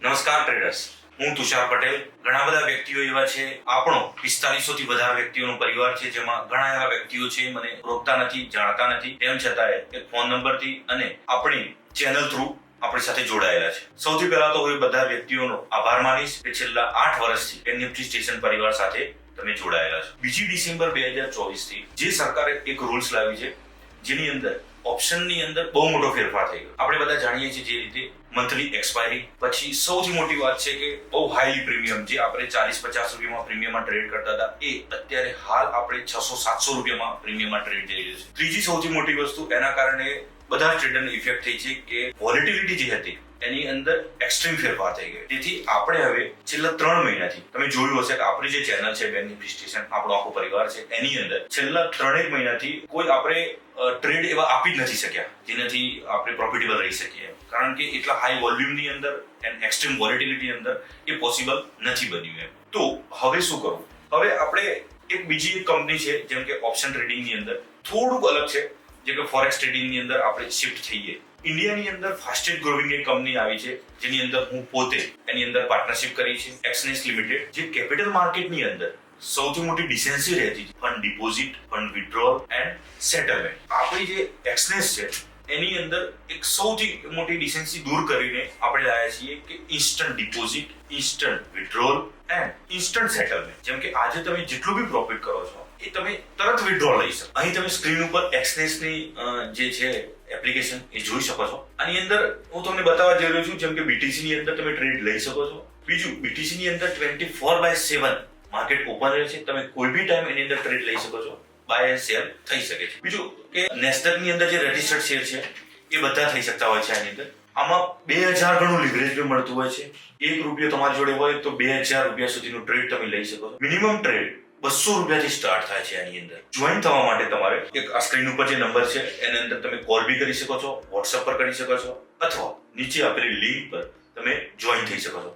નમસ્કાર ટ્રેડર્સ, હું તુષાર પટેલ. ઘણા બધા વ્યક્તિઓ એવા છે, આપણો 4500 થી વધારે વ્યક્તિઓનો પરિવાર છે, જેમાં ઘણા એવા વ્યક્તિઓ છે મને રોકતા નથી, જાણતા નથી, તેમ છતાંય એક ફોન નંબરથી અને આપણી ચેનલ થ્રુ આપણી સાથે જોડાયેલા છે. સૌથી પહેલા તો હું એ બધા વ્યક્તિઓનો આભાર માનીશ કે છેલ્લા 8 વર્ષથી એનએફટી સ્ટેશન પરિવાર સાથે તમે જોડાયેલા છો. 2 ડિસેમ્બર 2024 થી જે સરકારે એક રૂલ્સ લાવી છે, જેની અંદર ઓપ્શનની અંદર બહુ મોટો ફેરફાર થઈ ગયો. આપણે બધા જાણીએ છીએ જે રીતે મંથલી એક્સપાયરી, પછી સૌથી મોટી વાત છે કે બહુ હાઈ પ્રીમિયમ, જે આપણે 40-50 રૂપિયામાં પ્રીમિયમમાં ટ્રેડ કરતા હતા, એ અત્યારે હાલ આપણે 600-700 રૂપિયામાં પ્રીમિયમમાં ટ્રેડ થઈ રહ્યું છે. ત્રીજી સૌથી મોટી વસ્તુ, એના કારણે બધા ટ્રેડરને ઇફેક્ટ થઈ છે કે વોલેટિલિટી જે હતી એની અંદર એક્સ્ટ્રીમ ફેરફાર થઈ ગયો. તેથી આપણે હવે છેલ્લા 3 મહિનાથી તમે જોયું હશે કે આપણી જે ચેનલ છે બેંક નિફ્ટી સ્ટેશન, આપણો આખો પરિવાર છે, એની અંદર છેલ્લા 3 મહિનાથી કોઈ આપણે ટ્રેડ એવા આપી જ નથી શક્યા જેનાથી આપણે પ્રોફિટેબલ રહી શકીએ, કારણ કે એટલા હાઈ વોલ્યુમની અંદર એન્ડ એક્સ્ટ્રીમ વોલેટિલિટી અંદર એ પોસિબલ નથી બન્યું એમ. તો હવે શું કરવું? હવે આપણે એક બીજી કંપની છે, જેમ કે ઓપ્શન ટ્રેડિંગની અંદર થોડુંક અલગ છે, જેમ કે ફોરેક્સ ટ્રેડિંગની અંદર આપણે શિફ્ટ થઈએ. ઇન્ડિયાની અંદર ફાસ્ટેસ્ટ ગ્રોવિંગ એક કંપની આવી છે, જેની અંદર હું પોતે એની અંદર પાર્ટનરશિપ કરી છે, એક્સનેસ લિમિટેડ, જે કેપિટલ માર્કેટની અંદર સૌથી મોટી ડિસેન્સી રહેતી છે fund deposit, fund withdrawal and settlement. આપણી જે એક્સનેસ છે એની અંદર એક સૌથી મોટી ડિસેન્સી દૂર કરીને આપણે લાવ્યા છીએ કે instant deposit, instant withdrawal and instant settlement. જેમ કે આજે તમે જેટલું બી પ્રોફિટ કરો છો એ તમે તરત વિથડ્રોલ લઈ શકો. અહીં તમે સ્ક્રીન ઉપર એક્સનેસની જે છે એપ્લિકેશન એ જોઈ શકો છો. આની અંદર હું તમને બતાવવા જઈ રહ્યો છું, જેમ કે બીટીસી ની અંદર તમે ટ્રેડ લઈ શકો છો. બીજું, બીટીસી ની અંદર 24/7 માર્કેટ ઓપન રહે છે, તમે કોઈ બી ટાઈમ એની અંદર ટ્રેડ લઈ શકો છો, બાય સેલ થઈ શકે છે. બીજું કે નેસ્ડેક ની અંદર જે રજિસ્ટર્ડ શેર છે એ બધા થઈ શકતા હોય છે. આની અંદર આમાં 2000 ગણું લિવરેજ બી મળતું હોય છે. 1 રૂપિયો તમારી જોડે હોય તો 2000 રૂપિયા સુધીનું ટ્રેડ તમે લઈ શકો છો. મિનિમમ ટ્રેડ 200 રૂપિયાથી સ્ટાર્ટ થાય છે. આની અંદર જોઈન થવા માટે તમારે એક આ સ્ક્રીન ઉપર જે નંબર છે એની અંદર તમે કોલ બી કરી શકો છો, વોટ્સએપ પર કરી શકો છો, અથવા નીચે આપેલી લિંક પર તમે જોઈન થઈ શકો છો.